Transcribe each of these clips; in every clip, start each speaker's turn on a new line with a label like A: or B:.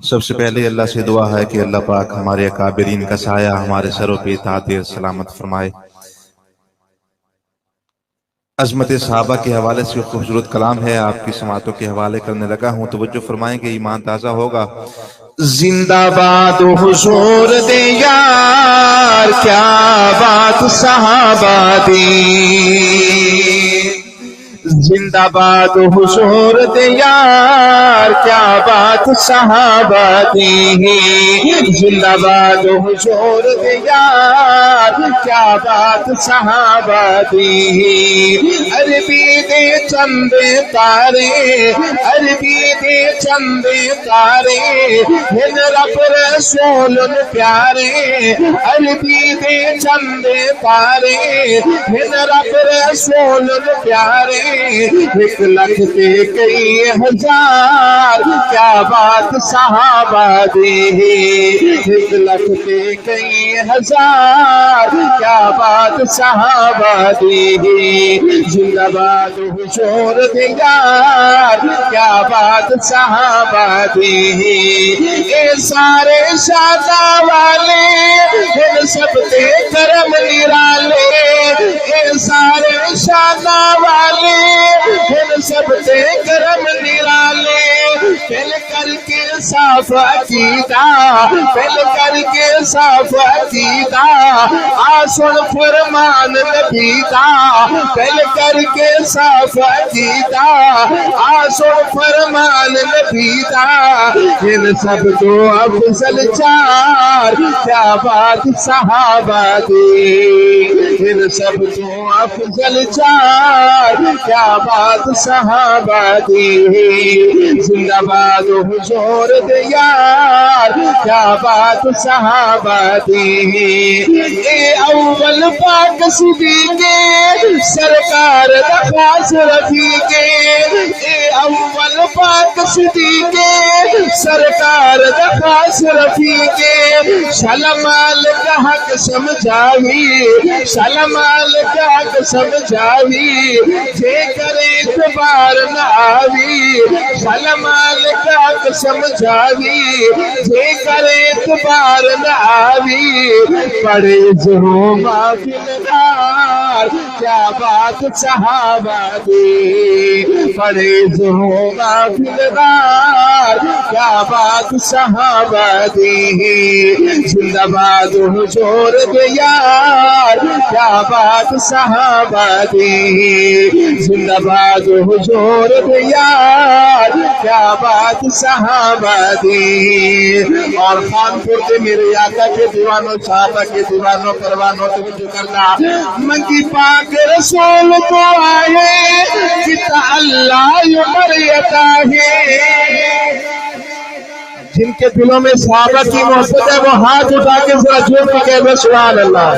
A: سب سے پہلے اللہ سے دعا ہے کہ اللہ پاک ہمارے اکابرین کا سایہ ہمارے سروں پہ تعدیر سلامت فرمائے۔ عظمت صحابہ کے حوالے سے خوبصورت کلام ہے، آپ کی سماعتوں کے حوالے کرنے لگا ہوں، توجہ فرمائیں گے، ایمان تازہ ہوگا۔ زندہ باد حضور دے یار، کیا بات صحابہ دی۔ زندہ باد حضور دے یار، کیا بات صحابہ دی۔ زندہ باد حضور دے یار، کیا بات صحابہ دی۔ عربی دے چند تارے، عربی دے چند تارے، ہن رب رسول پیارے۔ عربی دے چند تارے، ہن رب رسول پیارے۔ ایک لکھ تے کئی ہزار، کیا بات صحابہ دی۔ ایک لکھ تے کئی ہزار، کیا بات صحابہ دی۔ زندہ باد حضور دے یار، کیا بات صحابہ دی۔ اے سارے شادہ والے، ان سب تے کرم نرالے۔ اے سارے شادہ والے، ان سب تے کرم نرالے۔ پھل کر کے صاف عقیدہ، پھل کر کے صاف عقیدہ، آسن فرمان نبی دا۔ پھل کر کے صاف عقیدہ، آسن فرمان نبی دا۔ ان سب تو افضل چار، کیا بات صحابہ دی۔ ان سب تو افضل چار، کیا بات صحابہ دی۔ زندہ باد حضور دے یار، کیا بات صحابہ دی۔ اے اول پاک صدیقے، سرکار دا خاص رفیقے۔ اے اول پاک صدیقے، سرکار دا خاص رفیقے۔ شلمال کا حق سمجھاوی، شلمال کا حق سمجھاوی، جے کرے اعتبار نہ آوی۔ شلمال کا حق سمجھاوی، جے کرے اعتبار نہ آوی۔ پڑے جو محفلدار، کیا بات صحابہ دی۔ پڑے جو محفلدار، کیا بات صحابہ دی۔ زندہ باد حضور دے یار، کیا بات صحابہ دی۔ زندہ باد حضور دے یار، کیا بات صحابہ دی۔ اور خانپور کے میرے آقا کے دیوانوں، صحابہ کے دیوانوں، پروانوں، توجہ کرنا۔ منگی پاک رسول تو آئے، کتا اللہ عمریتا ہے۔ جن کے دلوں میں صحابہ کی محبت ہے، وہ ہاتھ اٹھا کے ذرا جھوٹ کے کہہ سبحان اللہ۔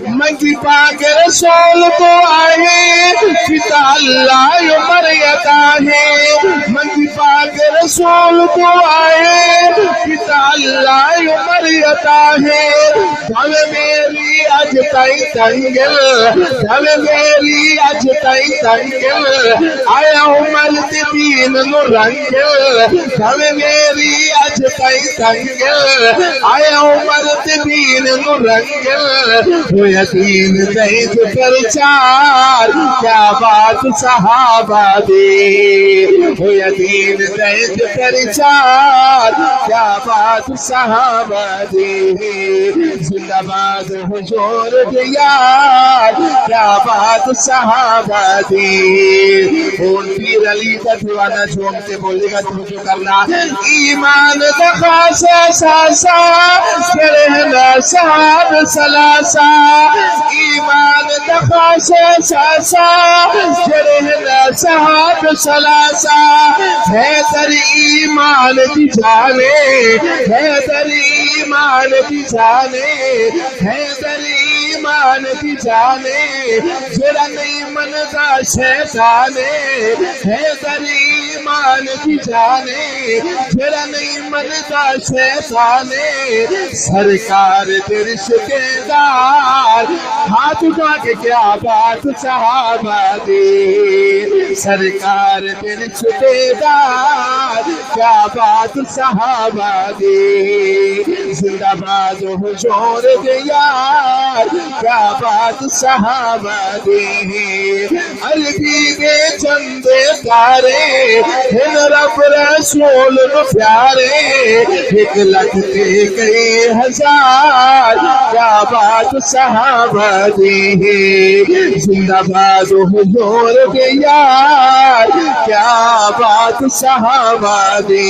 A: منگی پاک رسول تو آئے، پتا اللہ عمریتا ہے۔ منگی پاک رسول تو آئے، پتا اللہ عمریتا ہے۔ دھوے میری اج تائی تنگل، دھوے میری اج تائی تنگل، آیا عمر دین نو رنگل۔ دھوے میری اج تائی تنگل، آیا عمر دین نو رنگل۔ ہویا دین دید پرچار، کیا بات صحابہ دی۔ ہویا دین دید پرچار، کیا بات صحابہ دی۔ زندہ باد حضور دے یار، کیا بات صحابہ دی۔ اور پیر علی کا دیوانہ جھومتے بولے گا توجہ کرنا۔ ایمان دا خاصا ساسا، کرہنا صحاب سلاسا۔ ایمان دا خاصا ساسا، کرہنا صحاب سلاسا۔ حیدر ایمان دی جانے، حیدر ایمان دی جانے، حیدر ایمان
B: ایمان دی جانے جڑا نہیں مندا شیطانے حیدر ایمان دی جانے جڑا نہیں مندا شیطانے سرکار دے رشتے دار ہاتھ اٹھا کے کیا بات صحابہ دی سرکار دے رشتے دار کیا بات صحابہ دی زندہ باد حضور دے یار کیا بات صحابہ دی عربی دے چندے تارے ہن رب رسول نو پیارے 1,00,000 تے کئی ہزار کیا بات صحابہ دی زندہ باد حضور دے یار کیا بات صحابہ دی